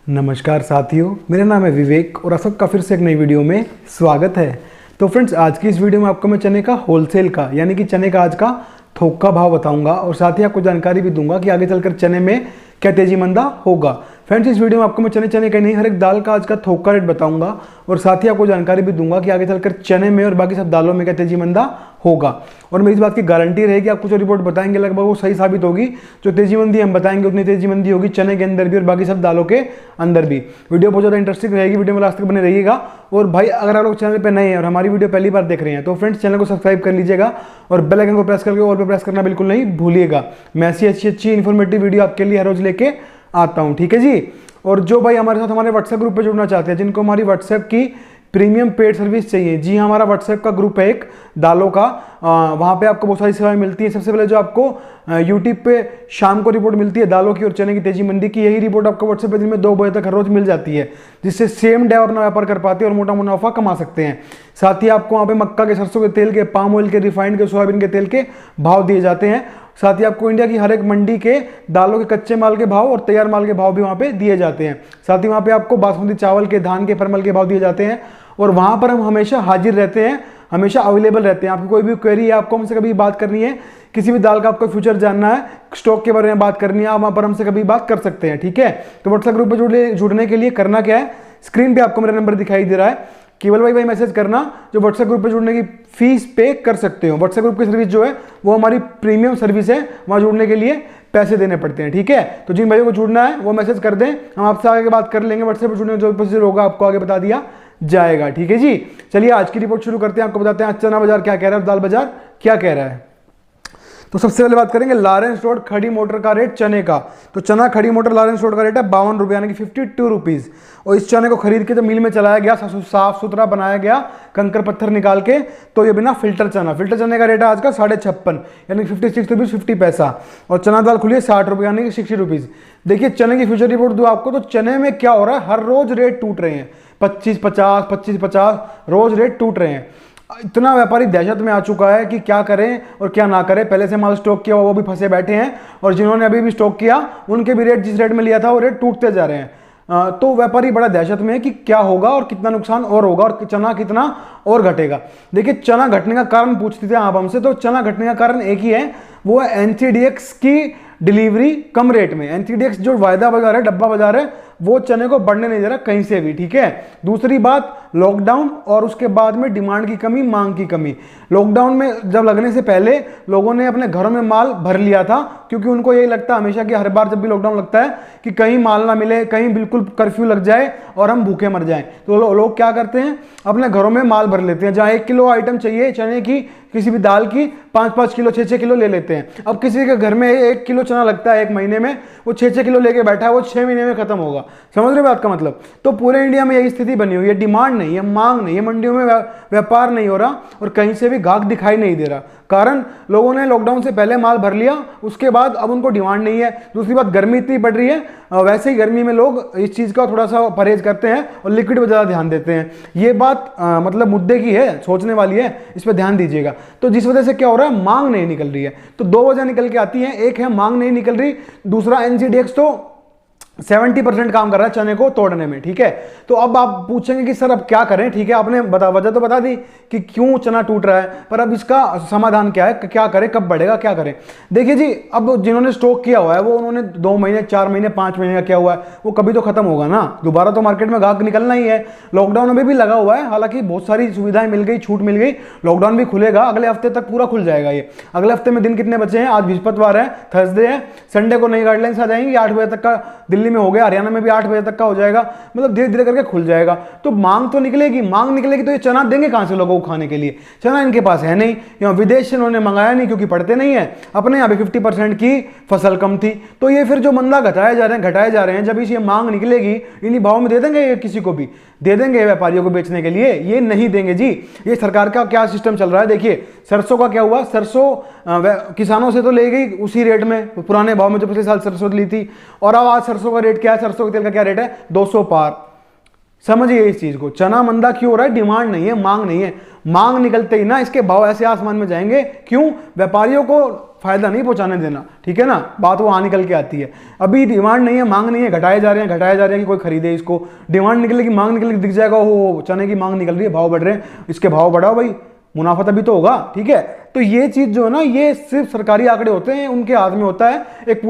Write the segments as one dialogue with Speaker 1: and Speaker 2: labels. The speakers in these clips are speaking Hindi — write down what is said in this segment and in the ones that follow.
Speaker 1: नमस्कार साथियों, मेरा नाम है विवेक और आप सबका फिर से एक नई वीडियो में स्वागत है। तो फ्रेंड्स, आज की इस वीडियो में आपको मैं चने का होलसेल का यानी कि चने का आज का थोक का भाव बताऊंगा और साथ ही आपको जानकारी भी दूंगा कि आगे चलकर चने में क्या तेजी मंदा होगा। फ्रेंड्स, इस वीडियो में आपको मैं चने का नहीं, हर एक दाल का आज का थोक का रेट बताऊंगा और साथ ही आपको जानकारी भी दूंगा कि आगे चलकर चने में और बाकी सब दालों में क्या तेजी मंदा होगा। और मेरी इस बात की गारंटी रहेगी, आपको जो रिपोर्ट बताएंगे लगभग वो सही साबित होगी। जो तेजी मंदी हम बताएंगे उतनी तेजी मंदी होगी चने के अंदर भी और बाकी सब दालों के अंदर भी। वीडियो बहुत ज़्यादा इंटरेस्टिंग रहेगी, वीडियो में लास्ट तक बने रहिएगा। और भाई, अगर आप लोग चैनल पे नए हैं और हमारी वीडियो पहली बार देख रहे हैं तो फ्रेंड्स चैनल को सब्सक्राइब कर लीजिएगा और बेल आइकन को प्रेस करके ऑल पे प्रेस करना बिल्कुल नहीं भूलिएगा। मैं ऐसी अच्छी इन्फॉर्मेटिव वीडियो आपके लिए हर रोज लेके आता हूँ, ठीक है जी। और जो भाई हमारे साथ हमारे व्हाट्सएप ग्रुप पे जुड़ना चाहते हैं, जिनको हमारी व्हाट्सएप की प्रीमियम पेड सर्विस चाहिए, जी हाँ, हमारा व्हाट्सएप का ग्रुप है एक दालों का। वहाँ पे आपको बहुत सारी सेवाएं मिलती है। सबसे पहले जो आपको यूट्यूब पे शाम को रिपोर्ट मिलती है दालों की और चने की तेजी मंडी की, यही रिपोर्ट आपको व्हाट्सएप पे दिन में 2 बजे तक हर रोज मिल जाती है, जिससे सेम डे अपना व्यापार कर पाते हैं और मोटा मुनाफा कमा सकते हैं। साथ ही आपको वहाँ पे मक्का के, सरसों के तेल के, पाम ऑयल के, रिफाइंड के, सोयाबीन के तेल के भाव दिए जाते हैं। साथ ही आपको इंडिया की हर एक मंडी के दालों के कच्चे माल के भाव और तैयार माल के भाव भी वहाँ पे दिए जाते हैं। साथ ही वहाँ पे आपको बासमती चावल के, धान के, परमल के भाव दिए जाते हैं और वहाँ पर हम हमेशा हाजिर रहते हैं, हमेशा अवेलेबल रहते हैं। आपकी कोई भी क्वेरी है, आपको हमसे कभी बात करनी है, किसी भी दाल का आपको फ्यूचर जानना है, स्टॉक के बारे में बात करनी है, आप वहाँ पर हमसे कभी बात कर सकते हैं, ठीक है। तो व्हाट्सएप ग्रुप पर जुड़ने के लिए करना क्या है, स्क्रीन पे आपको मेरा नंबर दिखाई दे रहा है, केवल भाई मैसेज करना। जो व्हाट्सएप ग्रुप पे जुड़ने की फीस पे कर सकते हो। व्हाट्सएप ग्रुप की सर्विस जो है वो हमारी प्रीमियम सर्विस है, वहाँ जुड़ने के लिए पैसे देने पड़ते हैं, ठीक है। तो जिन भाइयों को जुड़ना है वो मैसेज कर दें, हम आपसे आगे बात कर लेंगे। व्हाट्सएप पर जुड़ने का जो प्रोसीजर होगा आपको आगे बता दिया जाएगा, ठीक है जी। चलिए आज की रिपोर्ट शुरू करते हैं। आपको बताते हैं आज चना बाजार क्या कह रहा है और दाल बाजार क्या कह रहा है। तो सबसे पहले बात करेंगे लॉरेंस रोड खड़ी मोटर का रेट चने का। तो चना खड़ी मोटर लॉरेंस रोड का रेट है 52 रुपये यानी कि 52 रुपीज़। और इस चने को खरीद के जब मिल में चलाया गया, साफ सुथरा बनाया गया कंकर पत्थर निकाल के, तो ये बिना फिल्टर चने का रेट है आज का 56.5 यानी 56 रुपीज़ 50 पैसा। और चना दाल खुली है 60 रुपये यानी कि 60 रुपीज़। देखिए चने की फ्यूचर रिपोर्ट दूँ आपको, तो चने में क्या हो रहा है, हर रोज रेट टूट रहे हैं, 25-50 रोज रेट टूट रहे हैं। इतना व्यापारी दहशत में आ चुका है कि क्या करें और क्या ना करें। पहले से माल स्टॉक किया वो भी फंसे बैठे हैं और जिन्होंने अभी भी स्टॉक किया उनके भी रेट जिस रेट में लिया था वो रेट टूटते जा रहे हैं। तो व्यापारी बड़ा दहशत में है कि क्या होगा और कितना नुकसान और होगा और चना कितना और घटेगा। देखिए चना घटने का कारण पूछते थे आप हमसे, तो चना घटने का कारण एक ही है, वो है एनसीडीएक्स की डिलीवरी कम रेट में। एनसीडीएक्स जो वायदा बाजार है, डब्बा बाजार है, वो चने को बढ़ने नहीं दे रहा कहीं से भी, ठीक है। दूसरी बात लॉकडाउन और उसके बाद में डिमांड की कमी, मांग की कमी। लॉकडाउन में जब लगने से पहले लोगों ने अपने घरों में माल भर लिया था, क्योंकि उनको यही लगता हमेशा कि हर बार जब भी लॉकडाउन लगता है कि कहीं माल ना मिले, कहीं बिल्कुल कर्फ्यू लग जाए और हम भूखे मर जाएं। तो लोग क्या करते हैं, अपने घरों में माल भर लेते हैं। जहाँ 1 किलो आइटम चाहिए चने की, किसी भी दाल की, 5-5 किलो 6-6 किलो ले लेते हैं। अब किसी के घर में 1 किलो चना लगता है 1 महीने में, वो 6-6 किलो लेके बैठा है, वो 6 महीने में खत्म होगा। समझ रहे बात का मतलब। तो पूरे इंडिया में यही स्थिति बनी हुई है, डिमांड नहीं है, मांग नहीं है, मंडियों में व्यापार नहीं हो रहा और कहीं से भी गाहक दिखाई नहीं दे रहा। कारण लोगों ने लॉकडाउन से पहले माल भर लिया, उसके बाद अब उनको डिमांड नहीं है। दूसरी बात, गर्मी इतनी बढ़ रही है, वैसे ही गर्मी में लोग इस चीज़ का थोड़ा सा परहेज करते हैं और लिक्विड पर ज़्यादा ध्यान देते हैं। ये बात मतलब मुद्दे की है, सोचने वाली है, इस पर ध्यान दीजिएगा। तो जिस वजह से क्या हो रहा है, मांग नहीं निकल रही है। तो 2 वजह निकल के आती है, एक है मांग नहीं निकल रही, दूसरा एनसीडीएक्स तो 70% काम कर रहा है चने को तोड़ने में, ठीक है। तो अब आप पूछेंगे कि सर अब क्या करें, ठीक है, आपने वजह तो बता दी कि क्यों चना टूट रहा है, पर अब इसका समाधान क्या है, क्या करें, कब बढ़ेगा, क्या करें। देखिए जी, अब जिन्होंने स्टॉक किया हुआ है वो उन्होंने 2 महीने 4 महीने 5 महीने का किया हुआ है, वो कभी तो खत्म होगा ना, दोबारा तो मार्केट में गाहक निकलना ही है। लॉकडाउन में भी लगा हुआ है, हालांकि बहुत सारी सुविधाएं मिल गई, छूट मिल गई, लॉकडाउन भी खुलेगा, अगले हफ्ते तक पूरा खुल जाएगा। ये अगले हफ्ते में दिन कितने बचे हैं, आज बृहस्पतिवार है, थर्सडे है, संडे को नई गाइडलाइंस आ जाएंगी। 8 बजे तक का दिल्ली में हो गया, हरियाणा में भी 8 बजे तक का हो जाएगा, मतलब धीरे धीरे करके खुल जाएगा। तो मांग तो निकलेगी, मांग निकलेगी तो ये चना देंगे कहां से लोगों को खाने के लिए। चना इनके पास है नहीं, यहाँ विदेश से इन्होंने मंगाया नहीं क्योंकि पड़ते नहीं है, अपने यहाँ भी 50% की फसल कम थी। तो ये फिर जो मंदा घटाए जा रहे हैं, जब इसे मांग निकलेगी इन्हीं भाव में दे देंगे, ये किसी को भी दे देंगे व्यापारियों को बेचने के लिए, ये नहीं देंगे जी। ये सरकार का क्या सिस्टम चल रहा है। देखिए सरसों का क्या हुआ, सरसों किसानों से तो ले गई उसी रेट में, पुराने भाव में जो पिछले साल सरसों ली थी, और अब आज सरसों का रेट क्या है, सरसों के तेल का क्या रेट है, 200 पार। समझिए इस चीज को, चना मंदा क्यों हो रहा है? डिमांड नहीं है, मांग नहीं है। मांग निकलते ही ना इसके भाव ऐसे आसमान में जाएंगे। क्यों? व्यापारियों को फायदा नहीं पहुंचाने देना, ठीक है ना, बात वहां निकल के आती है। अभी डिमांड नहीं है, मांग नहीं है, घटाए जा रहे हैं, घटाए जा रहे हैं कि कोई खरीदे इसको। डिमांड निकलेगी, मांग निकलेगी, दिख जाएगा हो चने की मांग निकल रही है, भाव बढ़ रहे हैं, इसके भाव बढ़ाओ भाई, मुनाफा तभी तो होगा, ठीक है। तो ये चीज जो है ना, ये सिर्फ सरकारी आंकड़े होते हैं, उनके हाथ में होता है। एक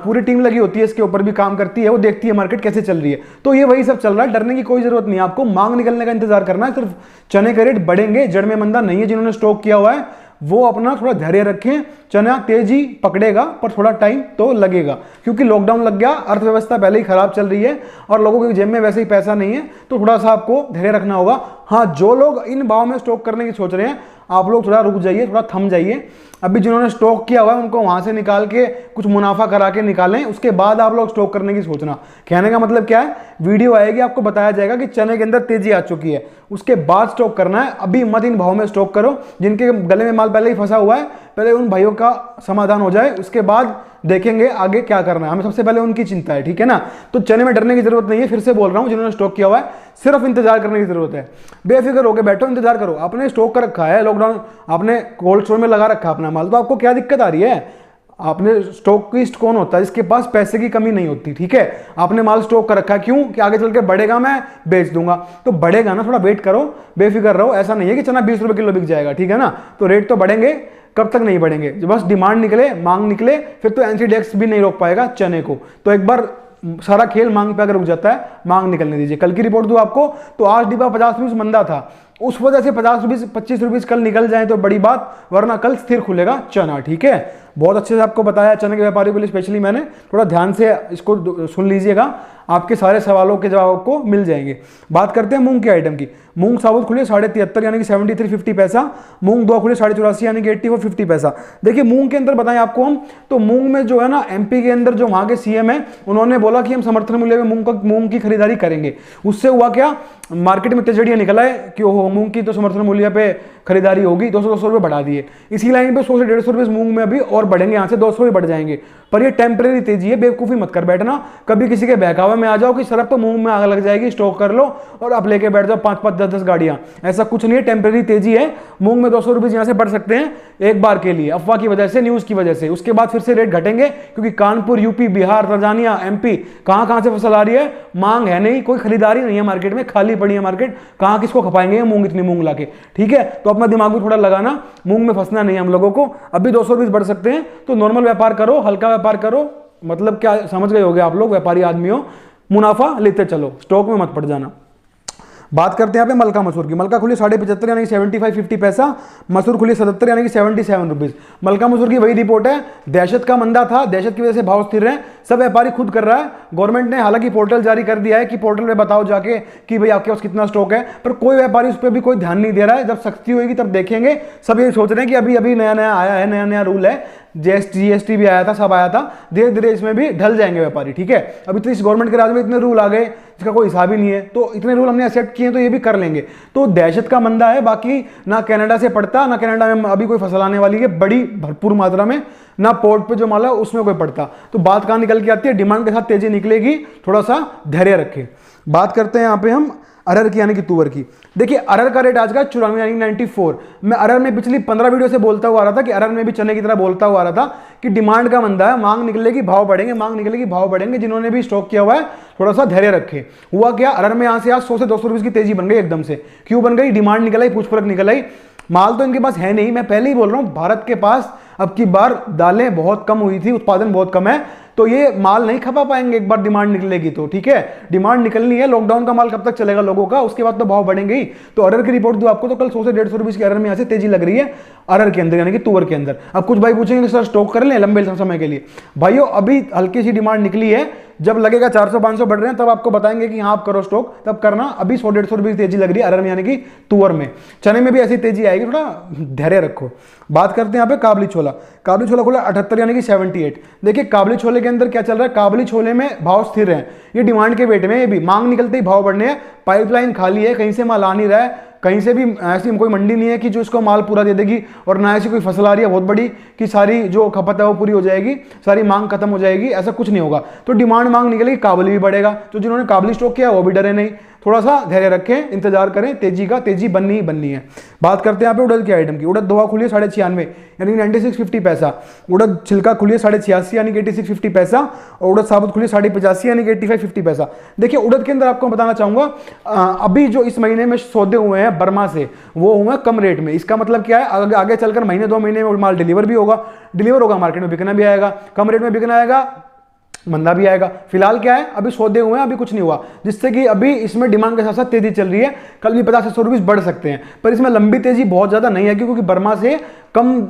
Speaker 1: पूरी टीम लगी होती है, इसके ऊपर भी काम करती है, वो देखती है मार्केट कैसे चल रही है। तो ये वही सब चल रहा है, डरने की कोई जरूरत नहीं है आपको, मांग निकलने का इंतजार करना है सिर्फ। चने के रेट बढ़ेंगे, जड़ में मंदा नहीं है, जिन्होंने स्टॉक किया हुआ है वो अपना थोड़ा धैर्य रखें। चना तेजी पकड़ेगा पर थोड़ा टाइम तो लगेगा, क्योंकि लॉकडाउन लग गया, अर्थव्यवस्था पहले ही खराब चल रही है और लोगों की जेब में वैसे ही पैसा नहीं है, तो थोड़ा सा आपको धैर्य रखना होगा। हाँ, जो लोग इन भाव में स्टॉक करने की सोच रहे हैं, आप लोग थोड़ा रुक जाइए, थोड़ा थम जाइए। अभी जिन्होंने स्टॉक किया हुआ है उनको वहां से निकाल के कुछ मुनाफा करा के निकालें, उसके बाद आप लोग स्टॉक करने की सोचना। कहने का मतलब क्या है, वीडियो आएगी, आपको बताया जाएगा कि चने के अंदर तेजी आ चुकी है, उसके बाद स्टॉक करना है। अभी मत इन भाव में स्टॉक करो, जिनके गले में माल पहले ही फंसा हुआ है, पहले उन भाइयों का समाधान हो जाए, उसके बाद देखेंगे आगे क्या करना है। हमें सबसे पहले उनकी चिंता है, ठीक है ना। तो चने में डरने की जरूरत नहीं है, फिर से बोल रहा हूं, जिन्होंने स्टॉक किया हुआ है सिर्फ इंतजार करने की जरूरत है। बेफिक्र होकर बैठो, इंतजार करो। आपने स्टॉक कर रखा है, लॉकडाउन आपने कोल्ड स्टोर में लगा रखा है अपना माल, तो आपको क्या दिक्कत आ रही है? आपने स्टॉकिस्ट कौन होता है? जिसके पास पैसे की कमी नहीं होती, ठीक है। आपने माल स्टॉक कर रखा है, क्यों? कि आगे चल के बढ़ेगा, मैं बेच दूंगा। तो बढ़ेगा ना, थोड़ा वेट करो, बेफिक्र रहो। ऐसा नहीं है कि चना 20 रुपए किलो बिक जाएगा, ठीक है ना। तो रेट तो बढ़ेंगे, कब तक नहीं बढ़ेंगे? जब बस डिमांड निकले, मांग निकले, फिर तो एनसीडीएक्स भी नहीं रोक पाएगा चने को। तो एक बार सारा खेल मांग पे अगर रुक जाता है, मांग निकलने दीजिए। कल की रिपोर्ट दूं आपको, तो आज डिब्बा 50 रुपीज मंदा था, उस वजह से 50 रुपीज 25 रुपीज कल निकल जाए तो बड़ी बात, वरना कल स्थिर खुलेगा चना, ठीक है। बहुत अच्छे से आपको बताया चने के व्यापारियों के लिए स्पेशली मैंने, थोड़ा ध्यान से इसको सुन लीजिएगा, आपके सारे सवालों के जवाब आपको मिल जाएंगे। बात करते हैं मूंग के आइटम की। मूंग साबुत खुले 73.5 यानी कि 73.50 पैसा। मूंग दो खुले 84.5 यानी कि 84.50 पैसा। देखिए मूंग के अंदर बताएं आपको हम, तो मूंग में जो है ना, एमपी के अंदर जो वहां के सीएम है, उन्होंने बोला कि हम समर्थन मूल्य में मूंग की खरीदारी करेंगे। उससे हुआ क्या, मार्केट में तेजड़ियां निकला है कि ओहो मूंग की तो समर्थन मूल्य पे खरीदारी होगी, 200 रुपए बढ़ा दिए। इसी लाइन पे 100 से 150 रुपए मूंग में अभी और बढ़ेंगे, यहाँ से 200 भी बढ़ जाएंगे। पर ये टेम्परेरी तेजी है, बेवकूफी मत कर बैठना। कभी किसी के बहकावे में आ जाओ कि सरफ तो मूंग में आग लग जाएगी, स्टॉक कर लो और आप लेके बैठ जाओ 5-5, 10-10 गाड़ियां। ऐसा कुछ नहीं है, टेम्परेरी तेजी है। मूंग में 200 रुपए यहाँ से बढ़ सकते हैं एक बार के लिए, अफवाह की वजह से, न्यूज की वजह से। उसके बाद फिर से रेट घटेंगे, क्योंकि Kanpur, UP, Bihar, Tanzania, MP, कहां से फसल आ रही है, मांग है नहीं, कोई खरीदारी नहीं है मार्केट में, खाली पड़ी है मार्केट। कहां किसको खपाएंगे मूंग, इतनी मूंग लाके, ठीक है। तो अपना दिमाग भी थोड़ा लगाना, मूंग में फंसना नहीं है हम लोगों को। अभी 200 रुपए बढ़ सकते हैं, तो नॉर्मल व्यापार करो, हल्का व्यापार करो, मतलब क्या समझ गए होगे आप लोग, व्यापारी आदमी हो, मुनाफा लेते चलो, स्टॉक में मत पड़ जाना। बात करते हैं यहाँ पे मलका मसूर की। मलका खुली 75.5 यानी कि 75.50 पैसा। मसूर खुली 77 यानी कि 77 रुपीज। मलका मसूर की वही रिपोर्ट है, दहशत का मंदा था, दहशत की वजह से भाव स्थिर रहे। सब व्यापारी खुद कर रहा है। गवर्नमेंट ने हालांकि पोर्टल जारी कर दिया है कि पोर्टल पे बताओ जाके कि भाई आपके पास कितना स्टॉक है, पर कोई व्यापारी उस पर भी कोई ध्यान नहीं दे रहा है। जब सख्ती होगी तब देखेंगे। सब ये सोच रहे हैं कि अभी अभी नया नया आया है, नया नया रूल है, जीएसटी भी आया था, सब आया था, धीरे धीरे इसमें भी ढल जाएंगे व्यापारी, ठीक है। अभी तो इस गवर्नमेंट के राज में इतने रूल आ गए जिसका कोई हिसाब ही नहीं है, तो इतने रूल हमने एक्सेप्ट किए तो ये भी कर लेंगे। तो दहशत का मंदा है, बाकी ना कनाडा से पड़ता, ना कनाडा में अभी कोई फसल आने वाली है बड़ी भरपूर मात्रा में, ना पोर्ट पे जो माल है उसमें कोई पड़ता। तो बात कहां निकल के आती है, डिमांड के साथ तेजी निकलेगी, थोड़ा सा धैर्य रखें। बात करते हैं यहाँ पे हम अरहर की यानी कि तुअर की। देखिए अरहर का रेट आज का 94 यानी 94। मैं अरहर में पिछली 15 वीडियो से बोलता हुआ आ रहा था कि अरहर में भी चने की तरह बोलता हुआ आ रहा था कि डिमांड का मंदा है, मांग निकलेगी भाव बढ़ेंगे, मांग निकलेगी भाव बढ़ेंगे। जिन्होंने भी स्टॉक किया हुआ है थोड़ा सा धैर्य रखे। हुआ क्या, अरहर में यहाँ से आज 100 से 200 रुपये की तेजी बन गई एकदम से। क्यों बन गई, डिमांड निकल आई, पूछ फरक निकल आई। माल तो इनके पास है नहीं, मैं पहले ही बोल रहा हूँ, भारत के पास अब की बार दालें बहुत कम हुई थी, उत्पादन बहुत कम है, तो ये माल नहीं खपा पाएंगे एक बार डिमांड निकलेगी तो, ठीक है। डिमांड निकलनी है, लॉकडाउन का माल कब तक चलेगा लोगों का, उसके बाद तो भाव बढ़ेंगे ही। तो अरहर की रिपोर्ट दूं आपको, तो कल 100 से 150 रुपए की अरहर में यहाँ से तेजी लग रही है, अरहर के अंदर यानी कि तुअर के अंदर। अब कुछ भाई पूछेंगे सर स्टॉक कर लें लंबे समय के लिए। भाइयों अभी हल्की सी डिमांड निकली है, जब लगेगा 400-500 बढ़ रहे हैं तब आपको बताएंगे कि हाँ आप करो स्टॉक, तब करना। अभी 100-150 रुपये तेजी लग रही है अरहर में यानी कि तुअर में। चने में भी ऐसी तेजी आएगी, थोड़ा धैर्य रखो। बात करते हैं यहाँ पे काबली छोला। काबली छोला खुला 78 यानी कि 78। देखिए काबली छोले के अंदर क्या चल रहा है, काबली छोले में भाव स्थिर है, ये डिमांड के वेट में, ये भी मांग निकलते ही भाव बढ़ने हैं। पाइपलाइन खाली है, कहीं से माल आ नहीं रहा है, कहीं से भी ऐसी कोई मंडी नहीं है कि जो इसको माल पूरा दे देगी, और ना ऐसी कोई फसल आ रही है बहुत बड़ी कि सारी जो खपत है वो पूरी हो जाएगी, सारी मांग खत्म हो जाएगी, ऐसा कुछ नहीं होगा। तो डिमांड मांग निकलेगी, काबली भी बढ़ेगा। तो जिन्होंने काबली स्टॉक किया वो भी डरे नहीं, थोड़ा सा धैर्य रखें, इंतजार करें तेजी का, तेजी बननी ही बननी है। बात करते हैं यहाँ पे उड़द के आइटम की। उड़द धोआ खुली है 96 यानी 9650 पैसा, उड़द छिलका खुली है 86 यानी कि 8650 पैसा, और उड़द साबुत खुली है 85 यानी कि 8550 पैसा। देखिए उड़द के अंदर आपको बताना चाहूंगा अभी जो इस महीने में सौदे हुए हैं बर्मा से वो हुए कम रेट में। इसका मतलब क्या है, आगे चलकर महीने 2 महीने में माल डिलीवर होगा, मार्केट में बिकना भी आएगा, कम रेट में बिकना आएगा, मंदा भी आएगा। फिलहाल क्या है, अभी सौदे हुए हैं, अभी कुछ नहीं हुआ, जिससे कि अभी इसमें डिमांड के साथ साथ तेजी चल रही है। कल भी 50 से 100 रुपये बढ़ सकते हैं, पर इसमें लंबी तेजी बहुत ज्यादा नहीं है क्योंकि बर्मा से कम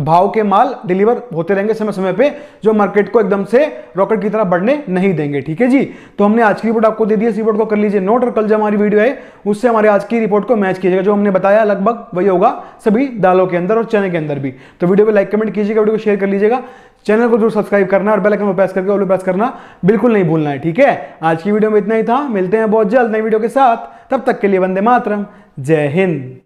Speaker 1: भाव के माल डिलीवर होते रहेंगे समय समय पे, जो मार्केट को एकदम से रॉकेट की तरह बढ़ने नहीं देंगे। ठीक है जी, तो हमने आज की रिपोर्ट आपको दे दी है, इस रिपोर्ट को कर लीजिए नोट, और कल जो हमारी वीडियो है उससे हमारे आज की रिपोर्ट को मैच कीजिएगा। जो हमने बताया लगभग वही होगा सभी दालों के अंदर और चने के अंदर भी। तो वीडियो को लाइक कमेंट कीजिएगा, वीडियो को शेयर कर लीजिएगा, चैनल को जरूर सब्सक्राइब करना और बेल आइकन को प्रेस करके ऑल प्रेस करना बिल्कुल नहीं भूलना है। ठीक है, आज की वीडियो में इतना ही था, मिलते हैं बहुत जल्द नई वीडियो के साथ, तब तक के लिए वंदे मातरम, जय हिंद।